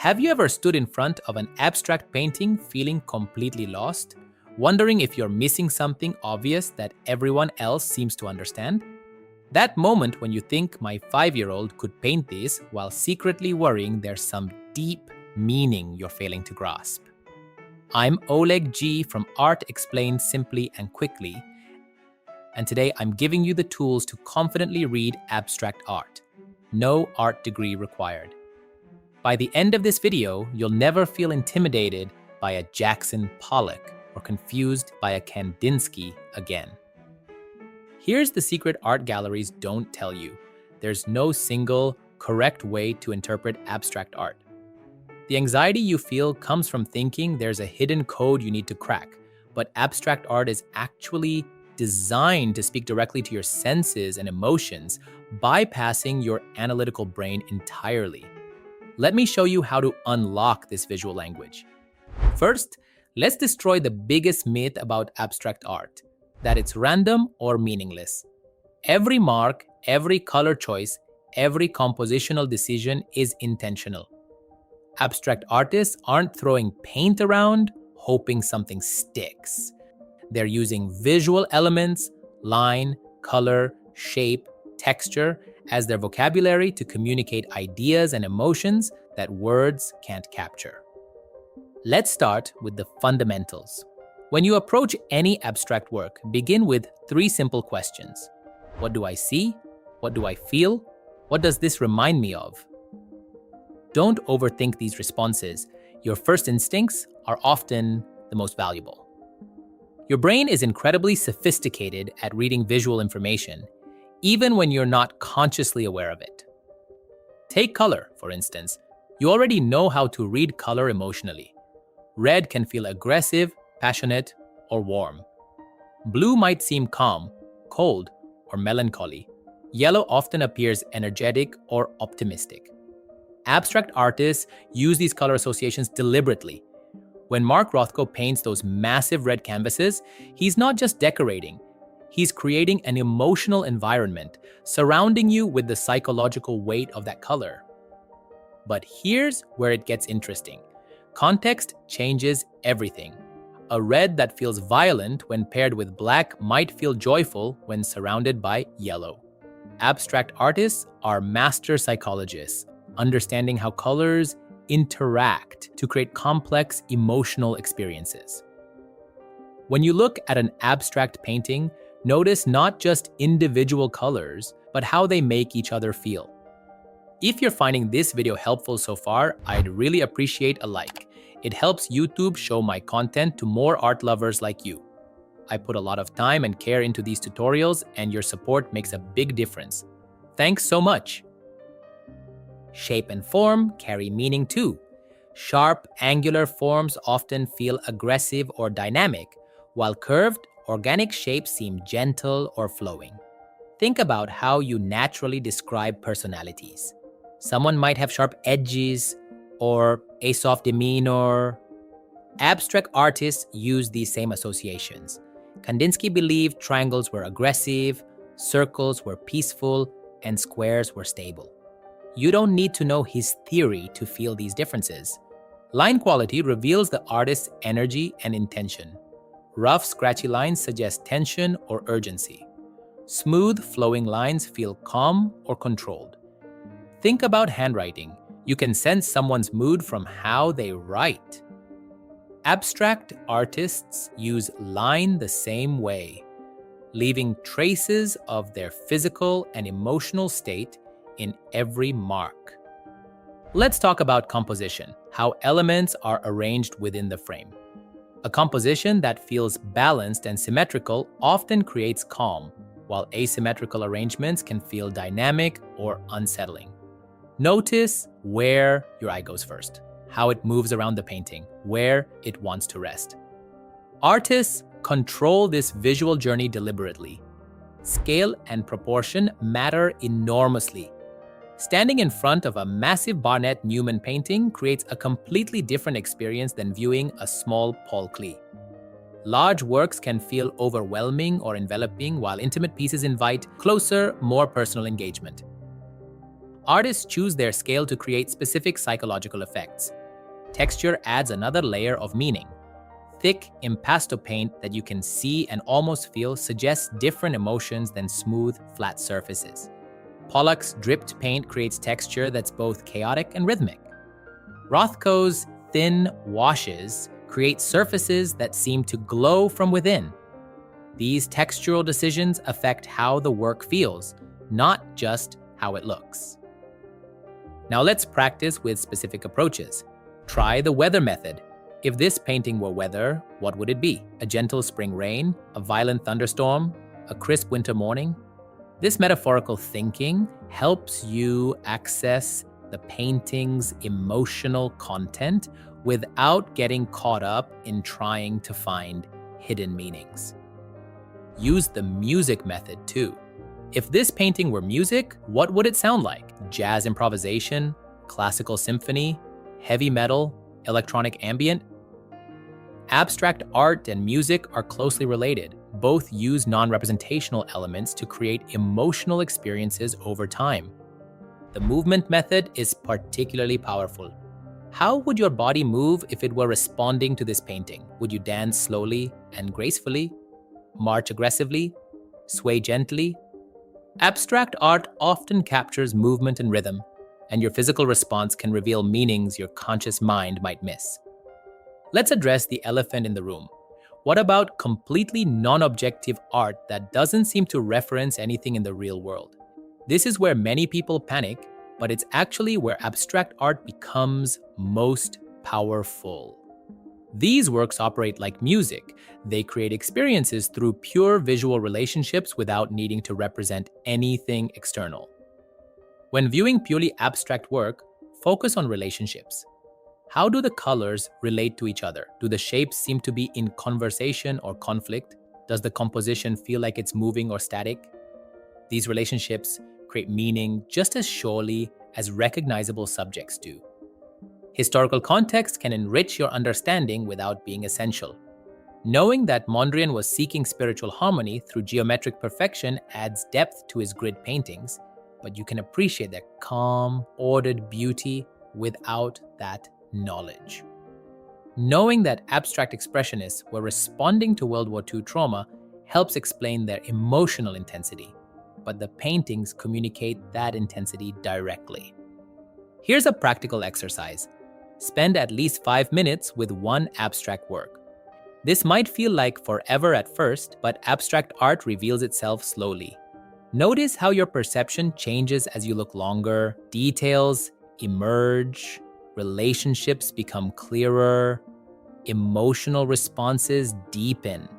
Have you ever stood in front of an abstract painting feeling completely lost, wondering if you're missing something obvious that everyone else seems to understand? That moment when you think my 5-year-old could paint this while secretly worrying there's some deep meaning you're failing to grasp. I'm Oleg G from Art Explained Simply and Quickly, and today I'm giving you the tools to confidently read abstract art. No art degree required. By the end of this video, you'll never feel intimidated by a Jackson Pollock or confused by a Kandinsky again. Here's the secret art galleries don't tell you. There's no single, correct way to interpret abstract art. The anxiety you feel comes from thinking there's a hidden code you need to crack, but abstract art is actually designed to speak directly to your senses and emotions, bypassing your analytical brain entirely. Let me show you how to unlock this visual language. First, let's destroy the biggest myth about abstract art, that it's random or meaningless. Every mark, every color choice, every compositional decision is intentional. Abstract artists aren't throwing paint around, hoping something sticks. They're using visual elements, line, color, shape, texture, as their vocabulary to communicate ideas and emotions that words can't capture. Let's start with the fundamentals. When you approach any abstract work, begin with 3 simple questions. What do I see? What do I feel? What does this remind me of? Don't overthink these responses. Your first instincts are often the most valuable. Your brain is incredibly sophisticated at reading visual information, even when you're not consciously aware of it. Take color, for instance. You already know how to read color emotionally. Red can feel aggressive, passionate, or warm. Blue might seem calm, cold, or melancholy. Yellow often appears energetic or optimistic. Abstract artists use these color associations deliberately. When Mark Rothko paints those massive red canvases, he's not just decorating. He's creating an emotional environment, surrounding you with the psychological weight of that color. But here's where it gets interesting. Context changes everything. A red that feels violent when paired with black might feel joyful when surrounded by yellow. Abstract artists are master psychologists, understanding how colors interact to create complex emotional experiences. When you look at an abstract painting, notice not just individual colors, but how they make each other feel. If you're finding this video helpful so far, I'd really appreciate a like. It helps YouTube show my content to more art lovers like you. I put a lot of time and care into these tutorials, and your support makes a big difference. Thanks so much. Shape and form carry meaning too. Sharp, angular forms often feel aggressive or dynamic, while curved, organic shapes seem gentle or flowing. Think about how you naturally describe personalities. Someone might have sharp edges or a soft demeanor. Abstract artists use these same associations. Kandinsky believed triangles were aggressive, circles were peaceful, and squares were stable. You don't need to know his theory to feel these differences. Line quality reveals the artist's energy and intention. Rough, scratchy lines suggest tension or urgency. Smooth, flowing lines feel calm or controlled. Think about handwriting. You can sense someone's mood from how they write. Abstract artists use line the same way, leaving traces of their physical and emotional state in every mark. Let's talk about composition, how elements are arranged within the frame. A composition that feels balanced and symmetrical often creates calm, while asymmetrical arrangements can feel dynamic or unsettling. Notice where your eye goes first, how it moves around the painting, where it wants to rest. Artists control this visual journey deliberately. Scale and proportion matter enormously. Standing in front of a massive Barnett Newman painting creates a completely different experience than viewing a small Paul Klee. Large works can feel overwhelming or enveloping, while intimate pieces invite closer, more personal engagement. Artists choose their scale to create specific psychological effects. Texture adds another layer of meaning. Thick, impasto paint that you can see and almost feel suggests different emotions than smooth, flat surfaces. Pollock's dripped paint creates texture that's both chaotic and rhythmic. Rothko's thin washes create surfaces that seem to glow from within. These textural decisions affect how the work feels, not just how it looks. Now let's practice with specific approaches. Try the weather method. If this painting were weather, what would it be? A gentle spring rain? A violent thunderstorm? A crisp winter morning? This metaphorical thinking helps you access the painting's emotional content without getting caught up in trying to find hidden meanings. Use the music method too. If this painting were music, what would it sound like? Jazz improvisation, classical symphony, heavy metal, electronic ambient? Abstract art and music are closely related. Both use non-representational elements to create emotional experiences over time. The movement method is particularly powerful. How would your body move if it were responding to this painting? Would you dance slowly and gracefully? March aggressively? Sway gently? Abstract art often captures movement and rhythm, and your physical response can reveal meanings your conscious mind might miss. Let's address the elephant in the room. What about completely non-objective art that doesn't seem to reference anything in the real world? This is where many people panic, but it's actually where abstract art becomes most powerful. These works operate like music. They create experiences through pure visual relationships without needing to represent anything external. When viewing purely abstract work, focus on relationships. How do the colors relate to each other? Do the shapes seem to be in conversation or conflict? Does the composition feel like it's moving or static? These relationships create meaning just as surely as recognizable subjects do. Historical context can enrich your understanding without being essential. Knowing that Mondrian was seeking spiritual harmony through geometric perfection adds depth to his grid paintings, but you can appreciate their calm, ordered beauty without that knowledge. Knowing that abstract expressionists were responding to World War II trauma helps explain their emotional intensity, but the paintings communicate that intensity directly. Here's a practical exercise. Spend at least 5 minutes with one abstract work. This might feel like forever at first, but abstract art reveals itself slowly. Notice how your perception changes as you look longer, details emerge, relationships become clearer, emotional responses deepen.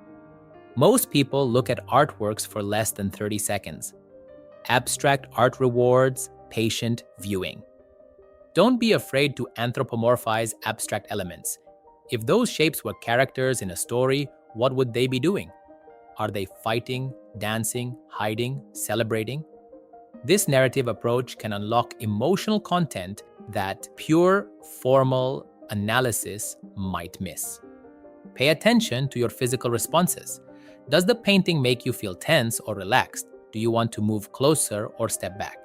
Most people look at artworks for less than 30 seconds. Abstract art rewards patient viewing. Don't be afraid to anthropomorphize abstract elements. If those shapes were characters in a story, what would they be doing? Are they fighting, dancing, hiding, celebrating? This narrative approach can unlock emotional content that pure formal analysis might miss. Pay attention to your physical responses. Does the painting make you feel tense or relaxed? Do you want to move closer or step back?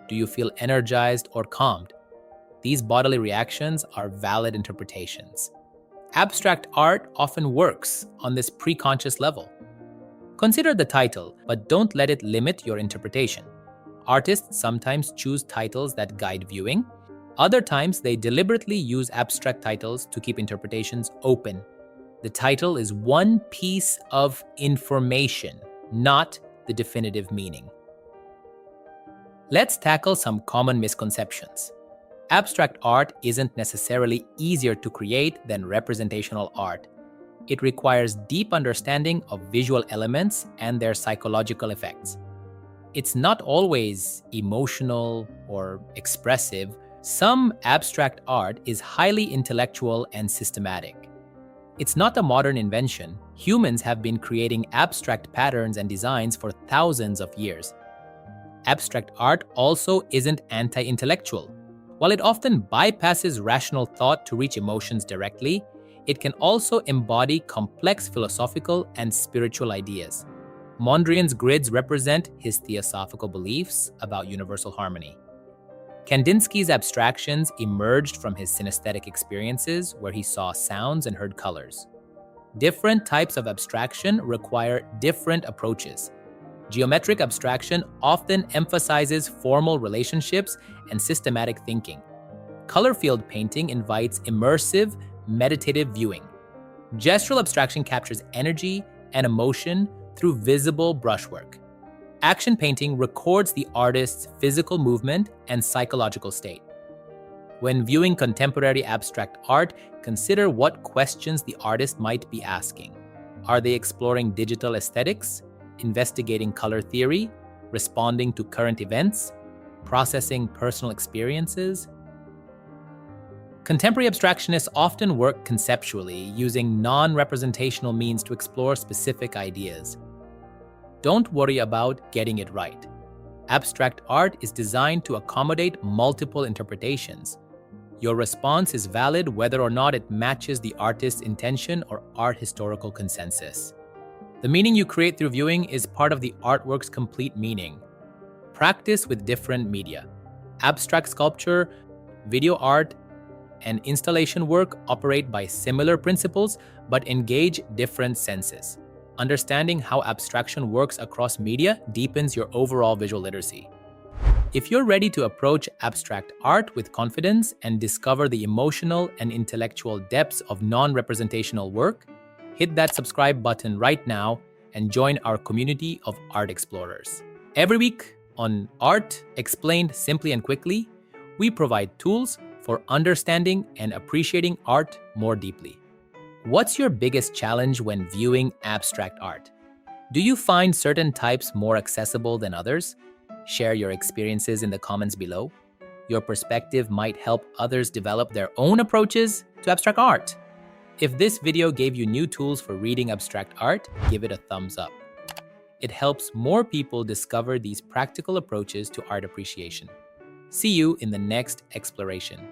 Do you feel energized or calmed? These bodily reactions are valid interpretations. Abstract art often works on this preconscious level. Consider the title, but don't let it limit your interpretation. Artists sometimes choose titles that guide viewing. Other times, they deliberately use abstract titles to keep interpretations open. The title is one piece of information, not the definitive meaning. Let's tackle some common misconceptions. Abstract art isn't necessarily easier to create than representational art. It requires deep understanding of visual elements and their psychological effects. It's not always emotional or expressive. Some abstract art is highly intellectual and systematic. It's not a modern invention. Humans have been creating abstract patterns and designs for thousands of years. Abstract art also isn't anti-intellectual. While it often bypasses rational thought to reach emotions directly, it can also embody complex philosophical and spiritual ideas. Mondrian's grids represent his theosophical beliefs about universal harmony. Kandinsky's abstractions emerged from his synesthetic experiences where he saw sounds and heard colors. Different types of abstraction require different approaches. Geometric abstraction often emphasizes formal relationships and systematic thinking. Color field painting invites immersive, meditative viewing. Gestural abstraction captures energy and emotion through visible brushwork. Action painting records the artist's physical movement and psychological state. When viewing contemporary abstract art, consider what questions the artist might be asking. Are they exploring digital aesthetics, investigating color theory, responding to current events, processing personal experiences? Contemporary abstractionists often work conceptually, using non-representational means to explore specific ideas. Don't worry about getting it right. Abstract art is designed to accommodate multiple interpretations. Your response is valid whether or not it matches the artist's intention or art historical consensus. The meaning you create through viewing is part of the artwork's complete meaning. Practice with different media. Abstract sculpture, video art, and installation work operate by similar principles but engage different senses. Understanding how abstraction works across media deepens your overall visual literacy. If you're ready to approach abstract art with confidence and discover the emotional and intellectual depths of non-representational work, hit that subscribe button right now and join our community of art explorers. Every week on Art Explained Simply and Quickly, we provide tools for understanding and appreciating art more deeply. What's your biggest challenge when viewing abstract art? Do you find certain types more accessible than others? Share your experiences in the comments below. Your perspective might help others develop their own approaches to abstract art. If this video gave you new tools for reading abstract art, give it a thumbs up. It helps more people discover these practical approaches to art appreciation. See you in the next exploration.